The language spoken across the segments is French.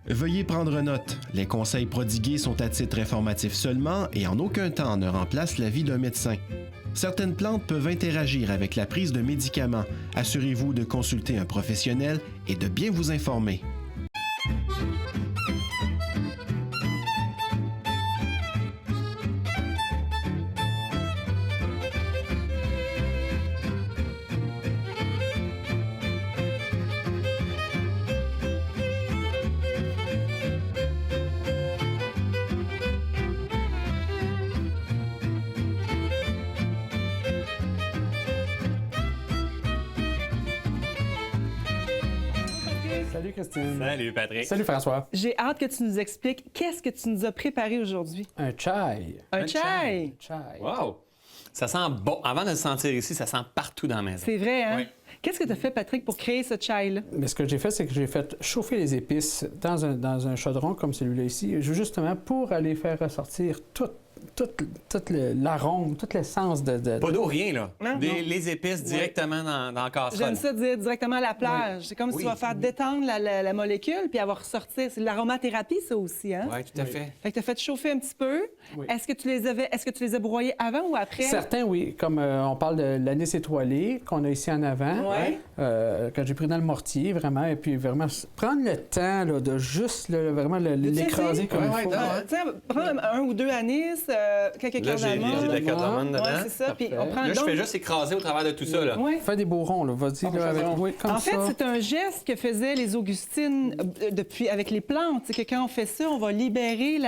Veuillez prendre note, les conseils prodigués sont à titre informatif seulement et en aucun temps ne remplacent l'avis d'un médecin. Certaines plantes peuvent interagir avec la prise de médicaments. Assurez-vous de consulter un professionnel et de bien vous informer. Salut Christine. Salut Patrick. Salut François. J'ai hâte que tu nous expliques qu'est-ce que tu nous as préparé aujourd'hui. Un chai. Un chai. Chai. Wow! Ça sent bon. Avant de le sentir ici, ça sent partout dans la maison. C'est vrai, hein? Oui. Qu'est-ce que tu as fait, Patrick, pour créer ce chai-là? Mais ce que j'ai fait, c'est que j'ai fait chauffer les épices dans un chaudron comme celui-là ici, justement pour aller faire ressortir tout l'arôme, tout l'essence de... Pas d'eau, rien, là. Non, non. Les épices directement dans la casserole. J'aime ça dire directement à la plage. C'est comme si tu vas faire détendre la molécule puis avoir ressortir. C'est de l'aromathérapie, ça aussi, hein? Oui, tout à fait. Fait que tu as fait chauffer un petit peu. Oui. Est-ce que tu les as broyés avant ou après? Certains, oui. Comme on parle de l'anis étoilé qu'on a ici en avant, Ouais. que j'ai pris dans le mortier, vraiment, et puis vraiment prendre le temps là, de juste vraiment l'écraser comme il faut. Tiens, prends un ou deux anis, quelques Là, cœurs j'ai d'amandes. de la cardamome dedans. Ouais, c'est ça. Puis on prend Là, je donc- fais juste écraser au travers de tout ça, là. Ouais. Fais des beaux ronds, là, vas-y, là, avec... oui, comme En ça. fait, c'est un geste que faisaient les Augustines depuis avec les plantes. C'est que quand on fait ça, on va libérer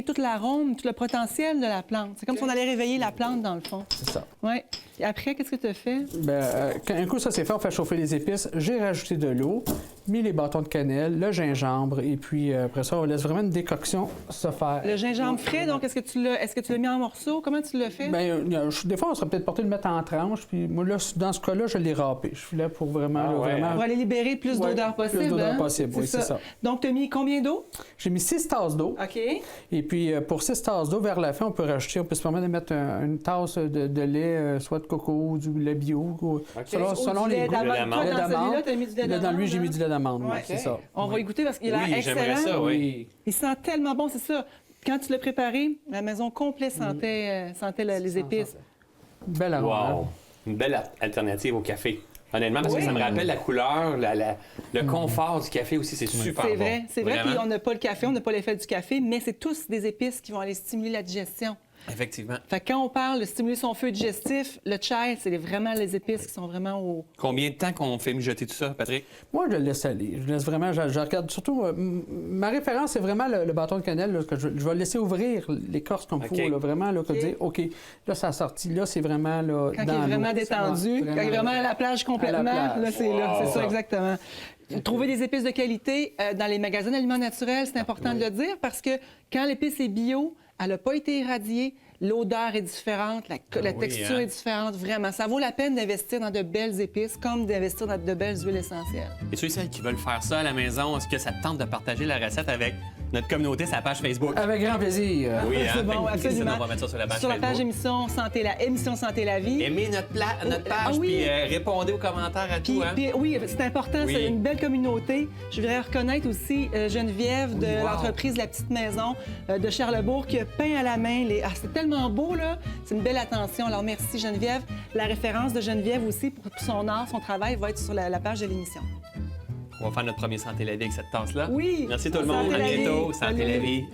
tout l'arôme, tout le potentiel de la plante. C'est comme si on allait réveiller la plante, dans le fond. C'est ça. Oui. Et après, qu'est-ce que tu as fait? Ben, quand un coup ça c'est fait, on fait chauffer les épices. J'ai rajouté de l'eau, mis les bâtons de cannelle, le gingembre, et puis après ça, on laisse vraiment une décoction se faire. Le gingembre frais, donc est-ce que tu l'as mis en morceaux? Comment tu l'as fait? Ben, des fois, on serait peut-être porté de le mettre en tranches, puis moi, là, dans ce cas-là, je l'ai râpé. Je suis là pour vraiment... là, vraiment... Pour aller libérer le plus Ouais, d'odeur possible. plus d'odeur hein? possible, oui, c'est ça. Donc, tu as mis combien d'eau? J'ai mis 6 tasses d'eau. OK. Et puis, pour 6 tasses d'eau, vers la fin, on peut se permettre de mettre une tasse de lait, soit de coco ou du lait bio, selon Ou du les lait goûts. d'amande. Toi, dans celui-là, tu as mis du lait Là, dans lui, j'ai d'amande, mis du lait d'amande, oui, Ouais. c'est ça. On va y goûter parce qu'il a Oui, l'air j'aimerais excellent. ça, oui. Il sent tellement bon, c'est ça. Quand tu l'as préparé, la maison complète sentait les épices. Bel arôme. Wow! Une belle alternative au café. Honnêtement, parce que ça me rappelle la couleur, le confort du café aussi, c'est super bon. C'est vrai. Vraiment. Puis on n'a pas le café, on n'a pas l'effet du café, mais c'est tous des épices qui vont aller stimuler la digestion. Effectivement. Fait que quand on parle de stimuler son feu digestif, le chai, c'est vraiment les épices qui sont vraiment au... Combien de temps qu'on fait mijoter tout ça, Patrick? Moi, je le laisse aller. Je laisse vraiment, je regarde surtout. Ma référence, c'est vraiment le bâton de cannelle, là, que je vais laisser ouvrir l'écorce comme il OK. faut, là, vraiment, là, que OK. dire, OK, là, ça a sorti, là, c'est vraiment, là, Quand il dans est vraiment l'eau. détendu, Ouais, quand il est vraiment à la plage complètement, plage. là, c'est là, c'est Wow. ça, exactement. Trouver des épices de qualité dans les magasins d'aliments naturels, c'est important de le dire parce que quand l'épice est bio, elle n'a pas été irradiée, l'odeur est différente, la oui, texture hein? est différente, vraiment. Ça vaut la peine d'investir dans de belles épices comme d'investir dans de belles huiles essentielles. Et ceux et celles qui veulent faire ça à la maison, est-ce que ça te tente de partager la recette avec notre communauté, sa page Facebook? Avec grand plaisir. Oui, hein? C'est bon, Fait que absolument. On va mettre ça sur la page Sur la Facebook. page émission Santé la vie. Aimez notre page, Ah oui. puis répondez aux commentaires à tout, hein? Puis, oui, c'est important, Oui. c'est une belle communauté. Je voudrais reconnaître aussi Geneviève de Oui, wow. l'entreprise La Petite Maison de Charlesbourg qui a peint à la main. C'est tellement beau, là. C'est une belle attention. Alors, merci Geneviève. La référence de Geneviève aussi pour son art, son travail va être sur la page de l'émission. On va faire notre premier Santé la vie avec cette tasse-là. Oui. Merci tout le monde. Santé À la vie. bientôt. Santé Salut. la vie.